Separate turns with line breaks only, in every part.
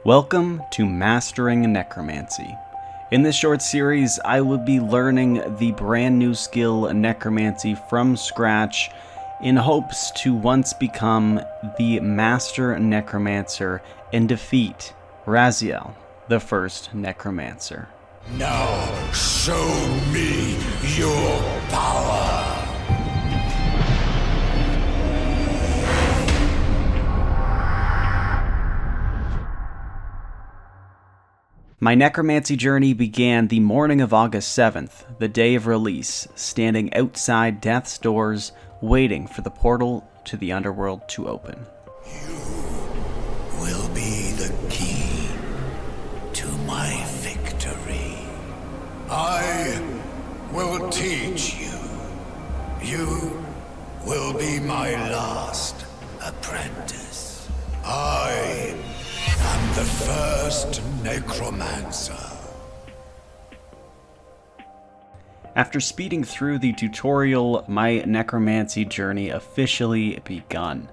Welcome to Mastering Necromancy. In this short series, I will be learning the brand new skill Necromancy from scratch in hopes to once become the Master Necromancer and defeat Rasial, the first Necromancer.
Now show me your power!
My necromancy journey began the morning of August 7th, the day of release, standing outside death's doors, waiting for the portal to the underworld to open.
You will be the key to my victory. I will teach you. You will be my last apprentice. I am the first necromancer.
After speeding through the tutorial, my necromancy journey officially begun.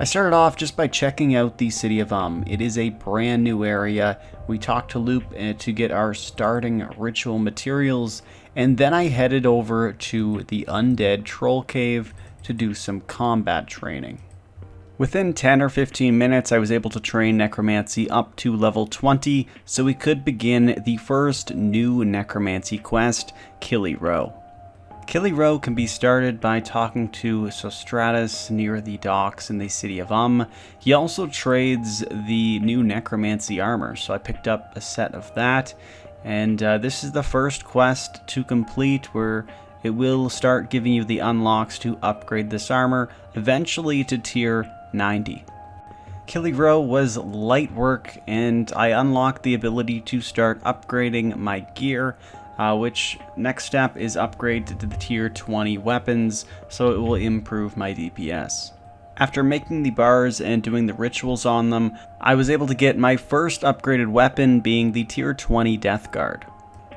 I started off just by checking out the city of It is a brand new area. We talked to Loop to get our starting ritual materials, and then I headed over to the undead troll cave to do some combat training. Within 10 or 15 minutes, I was able to train necromancy up to level 20, so we could begin the first new necromancy quest, Killy Row. Killy Row can be started by talking to Sostratus near the docks in the city of He also trades the new necromancy armor, so I picked up a set of that, and this is the first quest to complete where it will start giving you the unlocks to upgrade this armor, eventually to tier 90. Killy Row was light work, and I unlocked the ability to start upgrading my gear, which next step is upgrade to the tier 20 weapons, so it will improve my DPS. After making the bars and doing the rituals on them, I was able to get my first upgraded weapon, being the tier 20 Death Guard.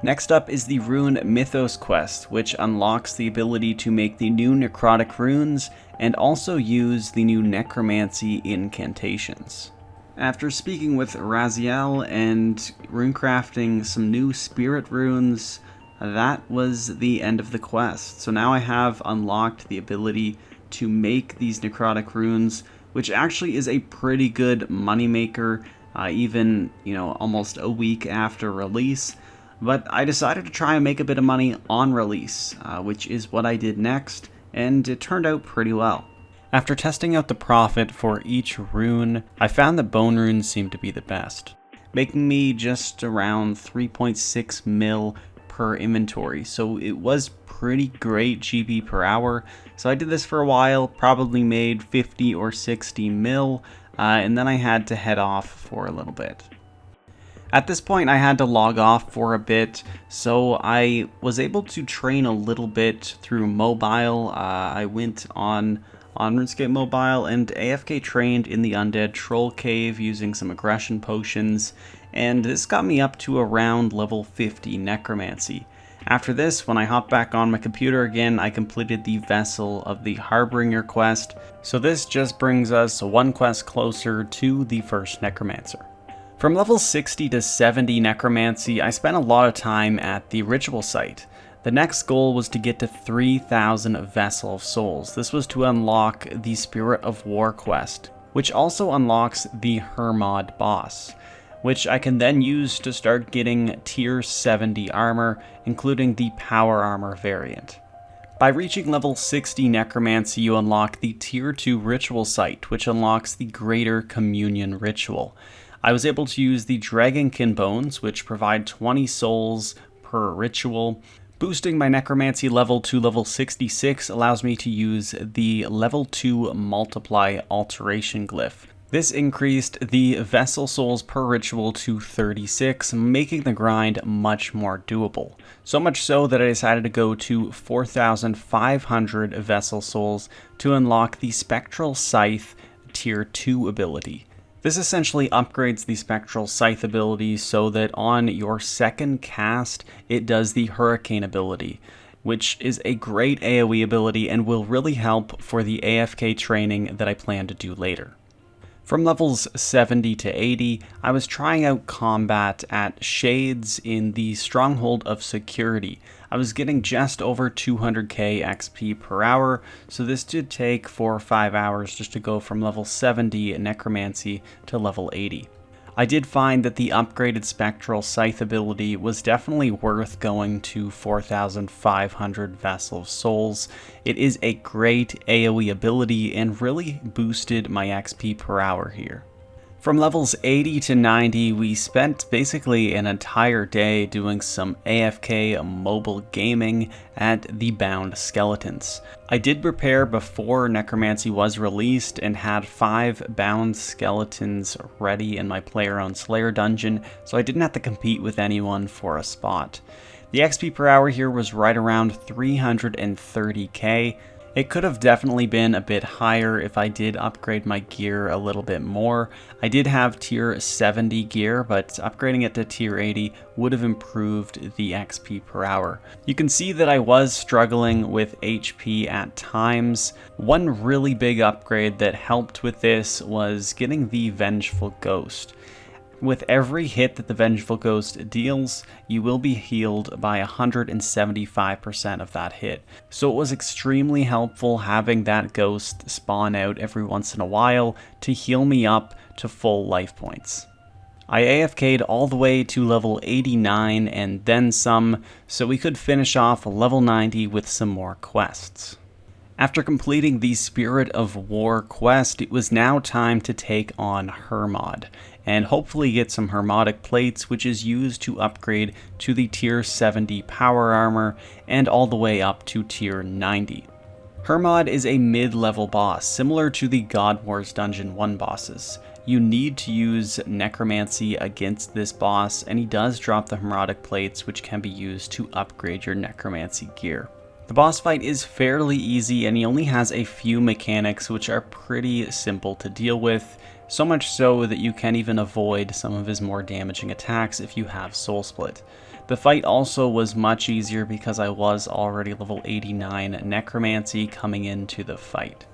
Next up is the Rune Mythos quest, which unlocks the ability to make the new necrotic runes and also use the new necromancy incantations. After speaking with Rasial and runecrafting some new spirit runes, that was the end of the quest. So now I have unlocked the ability to make these necrotic runes, which actually is a pretty good moneymaker, even almost a week after release. But I decided to try and make a bit of money on release, which is what I did next, and it turned out pretty well. After testing out the profit for each rune, I found that bone runes seemed to be the best, making me just around 3.6 mil per inventory, so it was pretty great GB per hour. So I did this for a while, probably made 50 or 60 mil, and then I had to head off for a little bit. At this point, I had to log off for a bit, so I was able to train a little bit through mobile. I went on RuneScape mobile and AFK trained in the undead troll cave using some aggression potions, and this got me up to around level 50 necromancy. After this, when I hopped back on my computer again, I completed the Vessel of the Harbinger quest, so this just brings us one quest closer to the first necromancer. From level 60 to 70 necromancy, I spent a lot of time at the ritual site. The next goal was to get to 3,000 Vessel of Souls. This was to unlock the Spirit of War quest, which also unlocks the Hermod boss, which I can then use to start getting tier 70 armor, including the power armor variant. By reaching level 60 necromancy, you unlock the tier 2 ritual site, which unlocks the Greater Communion ritual. I was able to use the Dragonkin bones, which provide 20 souls per ritual. Boosting my necromancy level to level 66 allows me to use the level 2 multiply alteration glyph. This increased the vessel souls per ritual to 36, making the grind much more doable. So much so that I decided to go to 4,500 vessel souls to unlock the Spectral Scythe tier 2 ability. This essentially upgrades the Spectral Scythe ability so that on your second cast, it does the Hurricane ability, which is a great AoE ability and will really help for the AFK training that I plan to do later. From levels 70 to 80, I was trying out combat at Shades in the Stronghold of Security. I was getting just over 200k XP per hour, so this did take 4 or 5 hours just to go from level 70 Necromancy to level 80. I did find that the upgraded Spectral Scythe ability was definitely worth going to 4,500 Vessel of Souls. It is a great AoE ability and really boosted my XP per hour here. From levels 80 to 90, we spent basically an entire day doing some AFK mobile gaming at the Bound Skeletons. I did prepare before Necromancy was released and had 5 Bound Skeletons ready in my player-owned Slayer dungeon, so I didn't have to compete with anyone for a spot. The XP per hour here was right around 330k. It could have definitely been a bit higher if I did upgrade my gear a little bit more. I did have tier 70 gear, but upgrading it to tier 80 would have improved the XP per hour. You can see that I was struggling with HP at times. One really big upgrade that helped with this was getting the Vengeful Ghost. With every hit that the Vengeful Ghost deals, you will be healed by 175% of that hit. So it was extremely helpful having that ghost spawn out every once in a while to heal me up to full life points. I AFK'd all the way to level 89 and then some, so we could finish off level 90 with some more quests. After completing the Spirit of War quest, it was now time to take on Hermod, and hopefully get some Hermotic plates, which is used to upgrade to the tier 70 power armor, and all the way up to tier 90. Hermod is a mid-level boss, similar to the God Wars Dungeon 1 bosses. You need to use Necromancy against this boss, and he does drop the Hermotic plates, which can be used to upgrade your Necromancy gear. The boss fight is fairly easy, and he only has a few mechanics which are pretty simple to deal with, so much so that you can even avoid some of his more damaging attacks if you have Soul Split. The fight also was much easier because I was already level 89 Necromancy coming into the fight.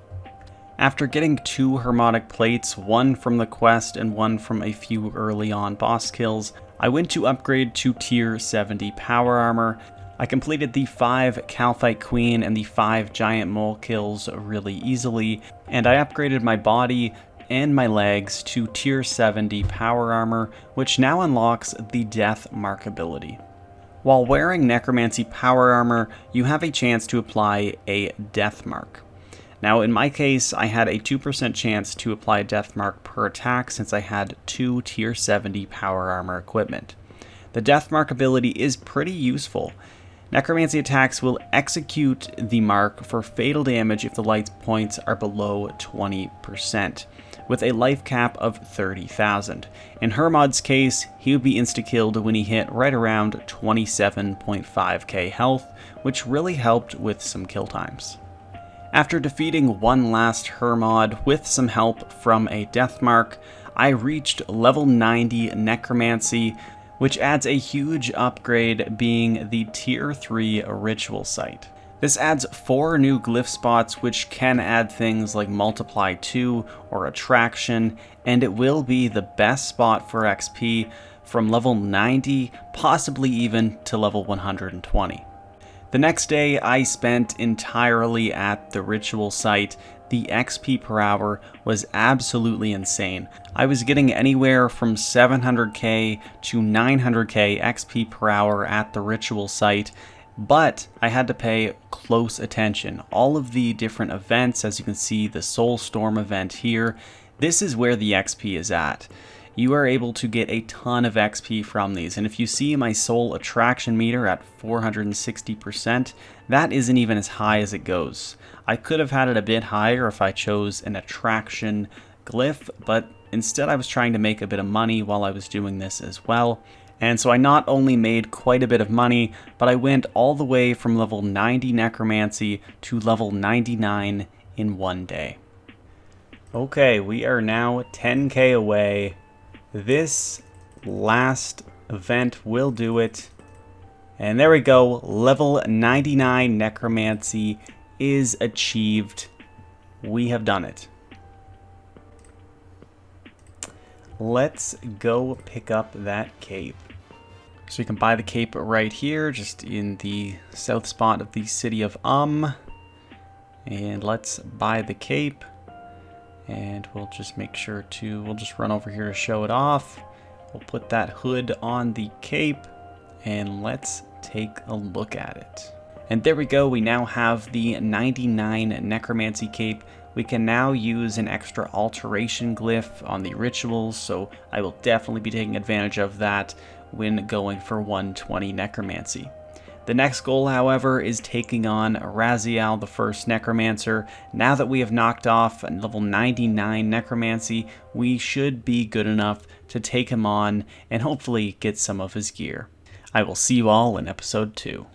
After getting 2 Hermotic plates, one from the quest and one from a few early on boss kills, I went to upgrade to tier 70 power armor. I completed the 5 Calphite Queen and the 5 Giant Mole kills really easily, and I upgraded my body and my legs to tier 70 power armor, which now unlocks the Death Mark ability. While wearing Necromancy power armor, you have a chance to apply a Death Mark. Now in my case, I had a 2% chance to apply Death Mark per attack since I had 2 tier 70 power armor equipment. The Death Mark ability is pretty useful. Necromancy attacks will execute the mark for fatal damage if the light points are below 20%, with a life cap of 30,000. In Hermod's case, he would be insta-killed when he hit right around 27.5k health, which really helped with some kill times. After defeating one last Hermod with some help from a Death Mark, I reached level 90 Necromancy, which adds a huge upgrade being the tier 3 ritual site. This adds 4 new glyph spots which can add things like multiply 2 or attraction, and it will be the best spot for XP from level 90, possibly even to level 120. The next day I spent entirely at the ritual site. The XP per hour was absolutely insane. I was getting anywhere from 700k to 900k XP per hour at the ritual site, but I had to pay close attention. All of the different events, as you can see, the Soul Storm event here, this is where the XP is at. You are able to get a ton of XP from these, and if you see my soul attraction meter at 460%, that isn't even as high as it goes. I could have had it a bit higher if I chose an attraction glyph, but instead I was trying to make a bit of money while I was doing this as well. And so I not only made quite a bit of money, but I went all the way from level 90 Necromancy to level 99 in one day. Okay, we are now 10k away. This last event will do it. And there we go, level 99 Necromancy is achieved. We have done it. let's go pick up that cape. So you can buy the cape right here, just in the south spot of the city of And let's buy the cape. And we'll just make sure to, we'll just run over here to show it off. We'll put that hood on the cape and let's take a look at it. And there we go, we now have the 99 Necromancy cape. We can now use an extra alteration glyph on the rituals, so I will definitely be taking advantage of that when going for 120 Necromancy. The next goal, however, is taking on Rasial, the first Necromancer. Now that we have knocked off level 99 Necromancy, we should be good enough to take him on and hopefully get some of his gear. I will see you all in episode 2.